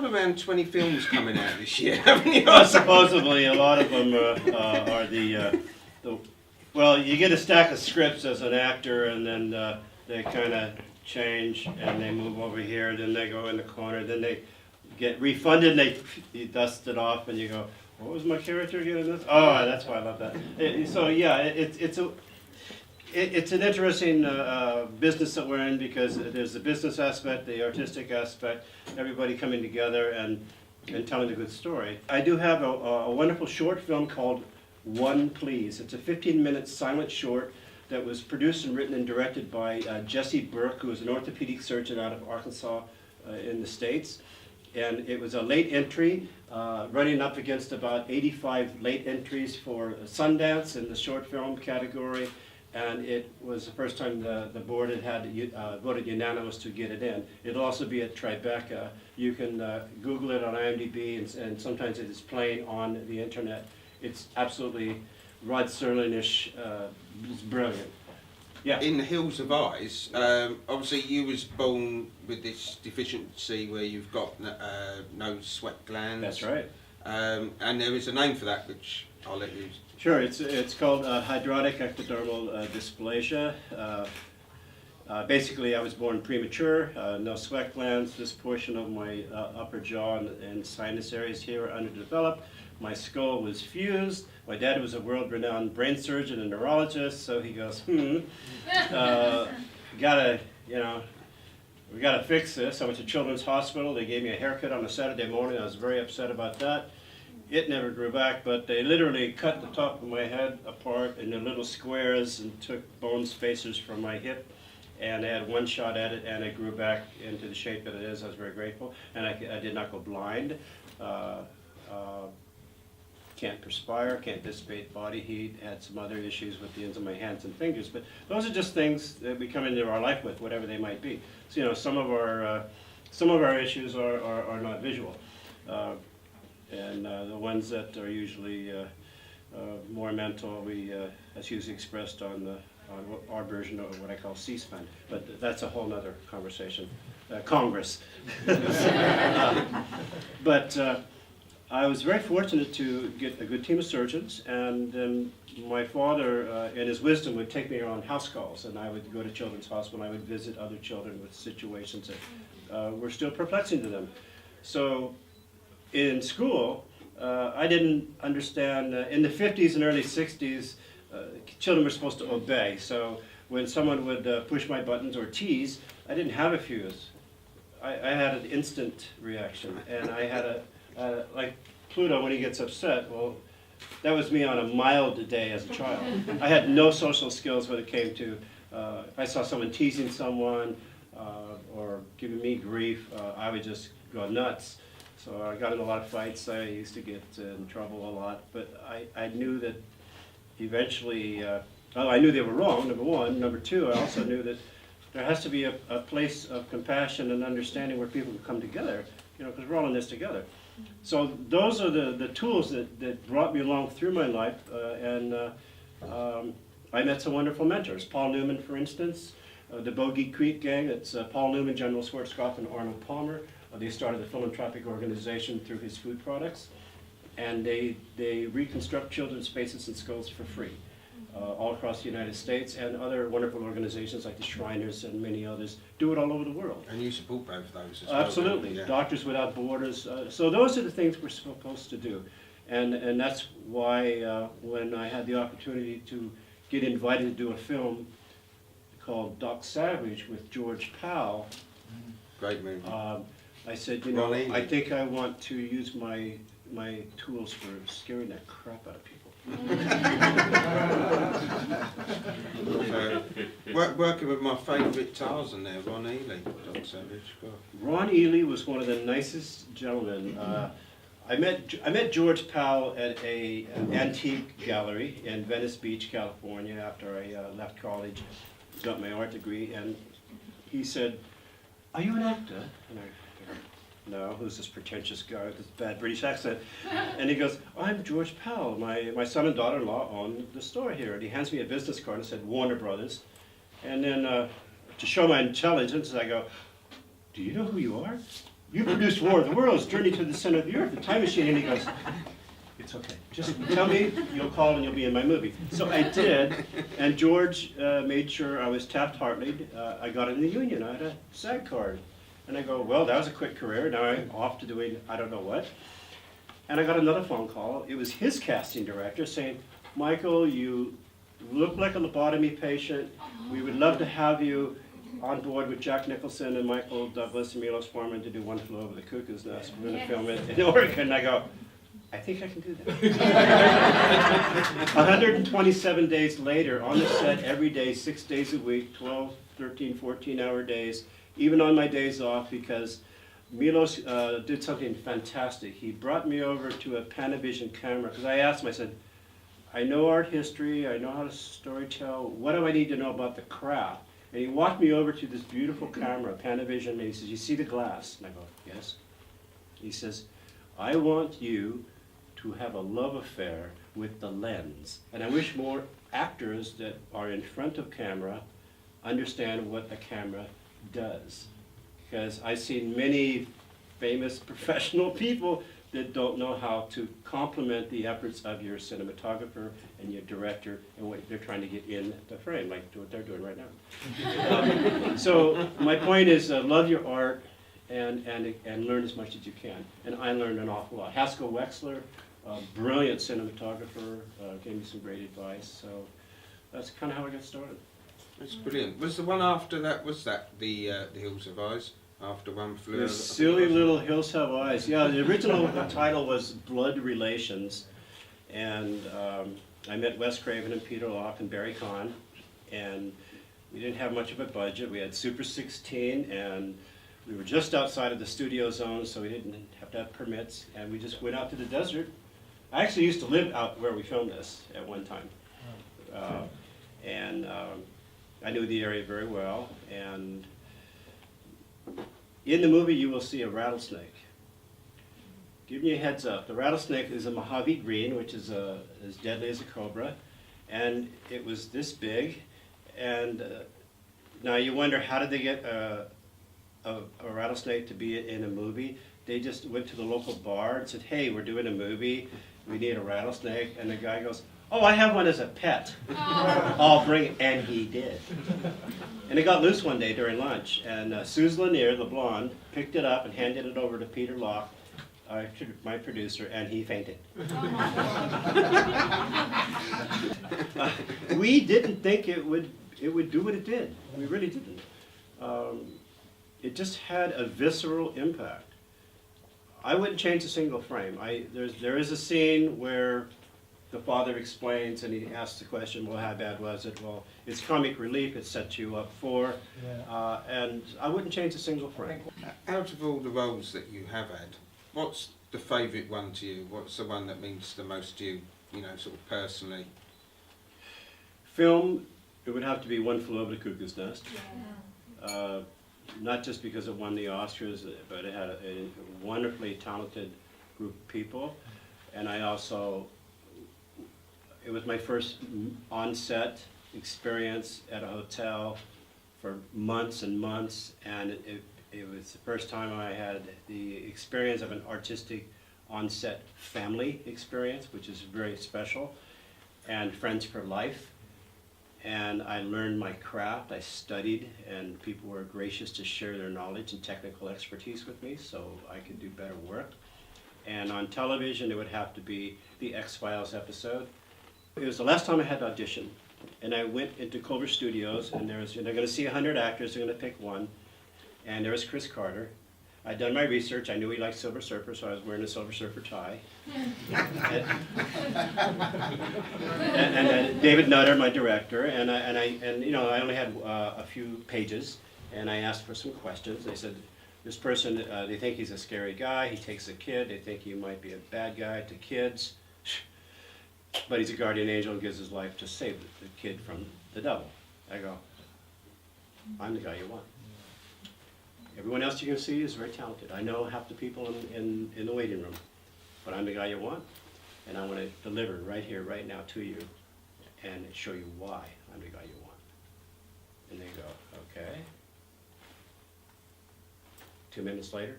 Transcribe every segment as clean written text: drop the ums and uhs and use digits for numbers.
around 20 films coming out this year, haven't you? Well, supposedly a lot of them are well, you get a stack of scripts as an actor, and then they kind of change, and they move over here, then they go in the corner, then they get refunded, and you dust it off, and you go, what was my character again in this? Oh, that's why I love that. So yeah, it's an interesting business that we're in, because there's the business aspect, the artistic aspect, everybody coming together and telling a good story. I do have a wonderful short film called One Please. It's a 15-minute silent short that was produced and written and directed by Jesse Burke, who is an orthopedic surgeon out of Arkansas in the States. And it was a late entry, running up against about 85 late entries for Sundance in the short film category. And it was the first time the board had voted unanimous to get it in. It'll also be at Tribeca. You can Google it on IMDb, and sometimes it is playing on the internet. It's absolutely Rod Serling-ish. It's brilliant. Yeah. In The Hills of Eyes, obviously you was born with this deficiency where you've got no sweat glands. That's right. And there is a name for that, which I'll let you... Sure, it's called hydrotic ectodermal dysplasia. Basically, I was born premature, no sweat glands. This portion of my upper jaw and sinus areas here are underdeveloped. My skull was fused. My dad was a world-renowned brain surgeon and neurologist, so he goes, we gotta fix this. I went to Children's Hospital. They gave me a haircut on a Saturday morning. I was very upset about that. It never grew back, but they literally cut the top of my head apart into little squares and took bone spacers from my hip, and I had one shot at it, and it grew back into the shape that it is. I was very grateful, and I did not go blind. Can't perspire, can't dissipate body heat, had some other issues with the ends of my hands and fingers, but those are just things that we come into our life with, whatever they might be. So, some of our issues are not visual. And the ones that are usually more mental, that's usually expressed on our version of what I call C-SPAN. But that's a whole nother conversation, Congress. But I was very fortunate to get a good team of surgeons, and then my father, in his wisdom, would take me on house calls, and I would go to Children's Hospital, and I would visit other children with situations that were still perplexing to them. So in school, I didn't understand, in the 50s and early 60s, children were supposed to obey. So when someone would push my buttons or tease, I didn't have a fuse. I had an instant reaction, and I had like Pluto when he gets upset, well, that was me on a mild day as a child. I had no social skills when it came to, if I saw someone teasing someone or giving me grief, I would just go nuts. So I got in a lot of fights. I used to get in trouble a lot, but I knew that eventually, I knew they were wrong, number one. Number two, I also knew that there has to be a place of compassion and understanding where people can come together, because we're all in this together. So those are the tools that brought me along through my life, and I met some wonderful mentors. Paul Newman, for instance, the Bogey Creek Gang. It's Paul Newman, General Schwarzkopf, and Arnold Palmer. They started the philanthropic organization through his food products, and they reconstruct children's faces and skulls for free all across the United States, and other wonderful organizations like the Shriners and many others do it all over the world. And you support both of those as Absolutely. well? Yeah. Doctors Without Borders. So those are the things we're supposed to do, and that's why when I had the opportunity to get invited to do a film called Doc Savage with George Powell. Great movie. I said, I think I want to use my tools for scaring the crap out of people. Working with my favourite Tarzan there, Ron Ely, Doc Savage. God. Ron Ely was one of the nicest gentlemen. I met George Powell at an antique gallery in Venice Beach, California, after I left college, got my art degree, and he said, "Are you an actor?" And I "No, who's this pretentious guy with this bad British accent?" And he goes, "I'm George Powell. My son and daughter-in-law own the store here." And he hands me a business card and said, "Warner Brothers." And then to show my intelligence, I go, "Do you know who you are?" you produced War of the Worlds, Journey to the Center of the Earth, the Time Machine. And he goes, it's okay. Just tell me, you'll call and you'll be in my movie. So I did, and George made sure I was Taft-Hartley'd. I got in the union. I had a SAG card. And I go, well, that was a quick career. Now I'm off to doing I don't know what. And I got another phone call. It was his casting director saying, Michael, you look like a lobotomy patient. We would love to have you on board with Jack Nicholson and Michael Douglas and Milos Forman to do One Flew Over the Cuckoo's Nest. We're going to film it in Oregon. And I go, I think I can do that. 127 days later, on the set every day, 6 days a week, 12, 13, 14-hour days, even on my days off, because Milos did something fantastic. He brought me over to a Panavision camera, because I asked him, I said, I know art history, I know how to storytell, what do I need to know about the craft? And he walked me over to this beautiful camera, Panavision, and he says, you see the glass? And I go, yes. He says, I want you to have a love affair with the lens. And I wish more actors that are in front of camera understand what a camera does. Because I've seen many famous professional people that don't know how to complement the efforts of your cinematographer and your director and what they're trying to get in the frame, like what they're doing right now. So my point is, love your art and learn as much as you can. And I learned an awful lot. Haskell Wexler, a brilliant cinematographer, gave me some great advice. So that's kind of how I got started. That's brilliant. Was the one after that, was that the Hills Have Eyes? After One Flew The Silly Little Hills Have Eyes. Yeah, the original title was Blood Relations. And I met Wes Craven and Peter Locke and Barry Kahn. And we didn't have much of a budget. We had Super 16, and we were just outside of the studio zone, so we didn't have to have permits. And we just went out to the desert. I actually used to live out where we filmed this at one time. I knew the area very well. And in the movie, you will see a rattlesnake. Giving you a heads up, the rattlesnake is a Mojave green, which is as deadly as a cobra, and it was this big. And now you wonder, how did they get a rattlesnake to be in a movie? They just went to the local bar and said, hey, we're doing a movie, we need a rattlesnake. And the guy goes, oh, I have one as a pet. I'll bring it. And he did. And it got loose one day during lunch, and Suze Lanier, the blonde, picked it up and handed it over to Peter Locke, my producer, and he fainted. We didn't think it would do what it did. We really didn't. It just had a visceral impact. I wouldn't change a single frame. There is a scene where the father explains and he asks the question, well, how bad was it? Well, it's comic relief, it sets you up for, and I wouldn't change a single frame. Out of all the roles that you have had, what's the favourite one to you? What's the one that means the most to you, sort of personally? Film, it would have to be One Flew Over the Cuckoo's Nest. Not just because it won the Oscars, but it had a wonderfully talented group of people. And it was my first on-set experience at a hotel for months and months, and it was the first time I had the experience of an artistic on-set family experience, which is very special, and friends for life. And I learned my craft, I studied, and people were gracious to share their knowledge and technical expertise with me so I could do better work. And on television, it would have to be the X-Files episode. It was the last time I had to audition, and I went into Culver Studios, and they're going to see 100 actors, they're going to pick one, and there was Chris Carter. I'd done my research, I knew he liked Silver Surfer, so I was wearing a Silver Surfer tie. and David Nutter, my director, and I only had a few pages, and I asked for some questions. They said, this person, they think he's a scary guy, he takes a kid, they think he might be a bad guy to kids. But he's a guardian angel and gives his life to save the kid from the devil. I go, I'm the guy you want. Everyone else you can see is very talented. I know half the people in the waiting room, but I'm the guy you want, and I want to deliver right here, right now to you, and show you why I'm the guy you want. And they go, okay. 2 minutes later,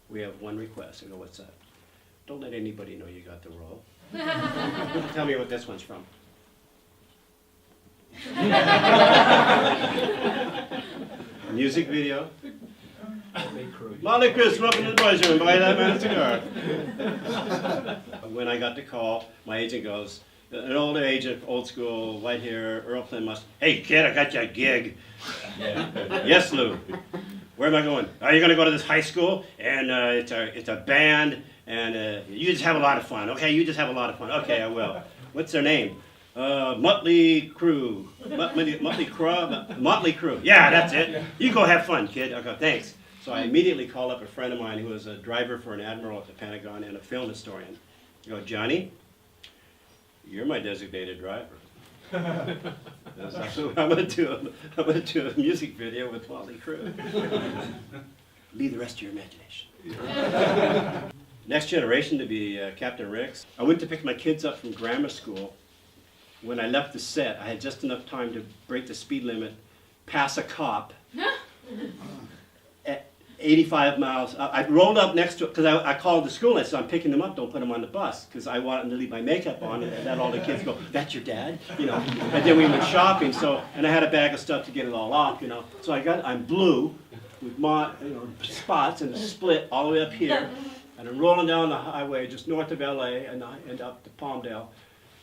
we have one request. I go, what's that? Don't let anybody know you got the role. Tell me what this one's from. Music video. Molly Chris, welcome to the boys' room. Buy that man a cigar. When I got the call, my agent goes, an older agent, old school, white hair, Earl Flynn must. Hey kid, I got you a gig. Yes, Lou. Where am I going? Are you going to go to this high school? And it's a band, and you just have a lot of fun. Okay, you just have a lot of fun. Okay, I will. What's their name? Motley Crue. Motley Crue. Yeah, that's it. You go have fun, kid. I go, thanks. So I immediately called up a friend of mine who was a driver for an admiral at the Pentagon and a film historian. I go, Johnny, you're my designated driver. So I'm going to do a music video with Motley Crue. Leave the rest to your imagination. Next generation to be Captain Ricks. I went to pick my kids up from grammar school. When I left the set, I had just enough time to break the speed limit, pass a cop at 85 miles. I rolled up next to it because I called the school and I said, I'm picking them up, don't put them on the bus, because I want them to leave my makeup on and let all the kids go, that's your dad? You know. But then we went shopping, and I had a bag of stuff to get it all off, you know. So I'm blue with spots and a split all the way up here, and I'm rolling down the highway just north of LA and up to Palmdale.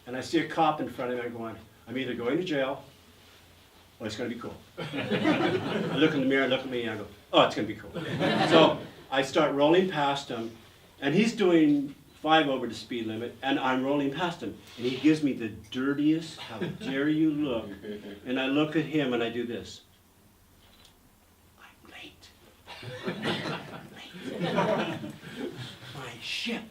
And I see a cop in front of me. I'm going, I'm either going to jail or it's going to be cool. I look in the mirror, look at me, and I go, oh, it's going to be cool. So I start rolling past him, and he's doing 5 over the speed limit, and I'm rolling past him. And he gives me the dirtiest, how dare you look. And I look at him, and I do this. I'm late. My ship.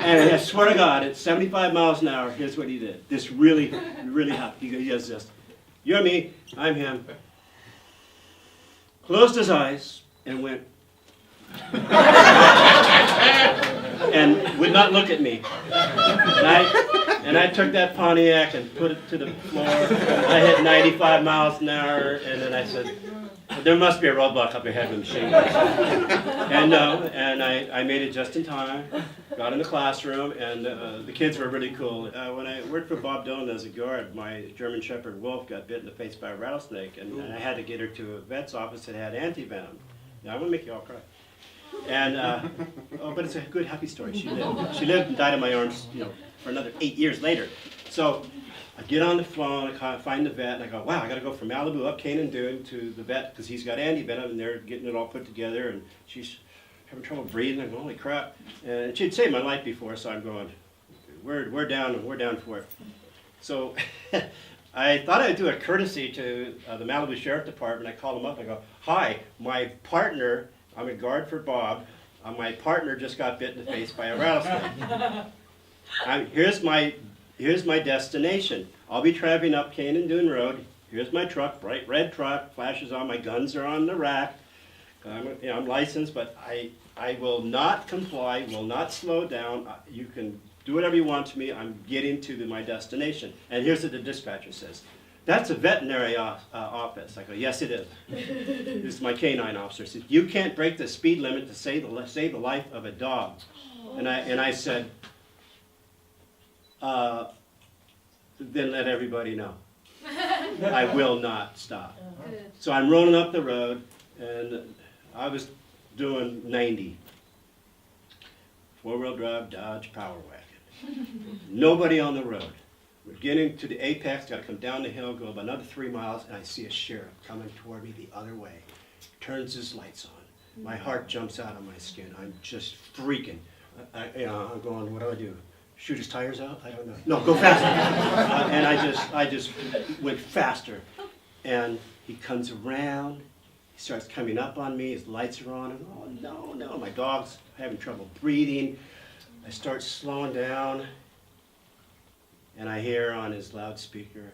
And I swear to God, at 75 miles an hour, here's what he did. This really happened. He does this. You're me, I'm him. Closed his eyes and went. And would not look at me. And I took that Pontiac and put it to the floor. I hit 95 miles an hour, and then I said, there must be a roadblock up ahead of the machine gun. And no, and I made it just in time, got in the classroom, and the kids were really cool. When I worked for Bob Dylan as a guard, my German Shepherd Wolf got bit in the face by a rattlesnake, and I had to get her to a vet's office that had anti-venom. Now, I'm going to make you all cry. And, but it's a good, happy story. She lived and died in my arms, for another 8 years later. So I get on the phone, I find the vet, and I go, wow, I got to go from Malibu up Canaan Dune to the vet because he's got anti-venom, and they're getting it all put together, and she's having trouble breathing. I go, holy crap. And she'd saved my life before, so I'm going, we're down for it. So I thought I'd do a courtesy to the Malibu Sheriff Department. I called them up, I go, hi, my partner, I'm a guard for Bob, my partner just got bit in the face by a rattlesnake. Here's my destination. I'll be traveling up Canaan Dune Road. Here's my truck, bright red truck, flashes on, my guns are on the rack. I'm licensed, but I will not comply, will not slow down. You can do whatever you want to me. I'm getting to my destination. And here's what the dispatcher says. That's a veterinary office. I go, yes, it is. This is my canine officer. He says, you can't break the speed limit to save the life of a dog. And I said, then let everybody know. I will not stop. So I'm rolling up the road, and I was doing 90. 4-wheel drive Dodge Power Wagon. Nobody on the road. We're getting to the apex, got to come down the hill, go about another 3 miles, and I see a sheriff coming toward me the other way. Turns his lights on. My heart jumps out of my skin. I'm just freaking. I'm going, what do I do? Shoot his tires out? I don't know. No, go faster. And I just went faster. And he comes around. He starts coming up on me. His lights are on. And oh no, my dog's having trouble breathing. I start slowing down. And I hear on his loudspeaker,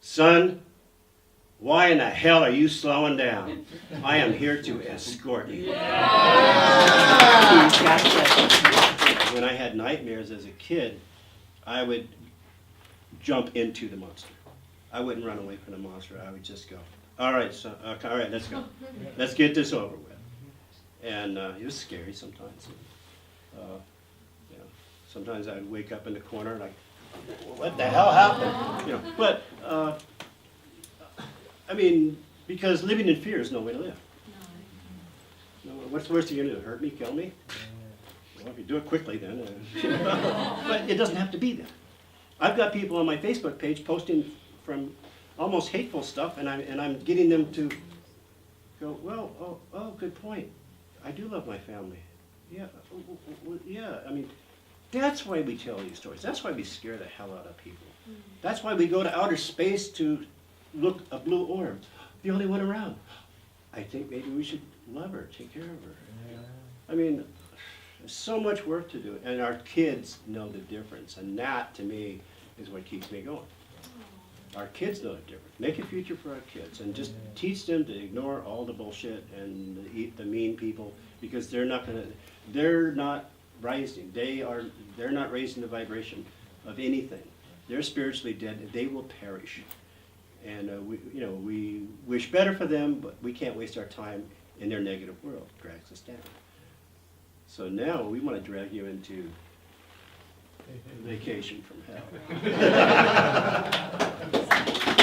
son, why in the hell are you slowing down? I am here to escort you. When I had nightmares as a kid, I would jump into the monster. I wouldn't run away from the monster. I would just go, all right, so, all right, let's go. Let's get this over with. And it was scary sometimes. You know, sometimes I'd wake up in the corner like, what the hell happened? You know, but I mean, because living in fear is no way to live. No, what's the worst thing you're gonna do? Hurt me, kill me? Well, if you do it quickly, then. But it doesn't have to be that. I've got people on my Facebook page posting from almost hateful stuff, and I'm getting them to go, well, oh, good point. I do love my family. Yeah, yeah. I mean, that's why we tell these stories. That's why we scare the hell out of people. That's why we go to outer space to look a blue orb, the only one around. I think maybe we should love her, take care of her. Yeah. I mean, there's so much work to do, and our kids know the difference, and that, to me, is what keeps me going. Our kids know the difference. Make a future for our kids, and just teach them to ignore all the bullshit and eat the mean people, because they're not rising. They're not raising the vibration of anything. They're spiritually dead. They will perish. And we wish better for them, but we can't waste our time in their negative world. It drags us down. So now we want to drag you into vacation from hell.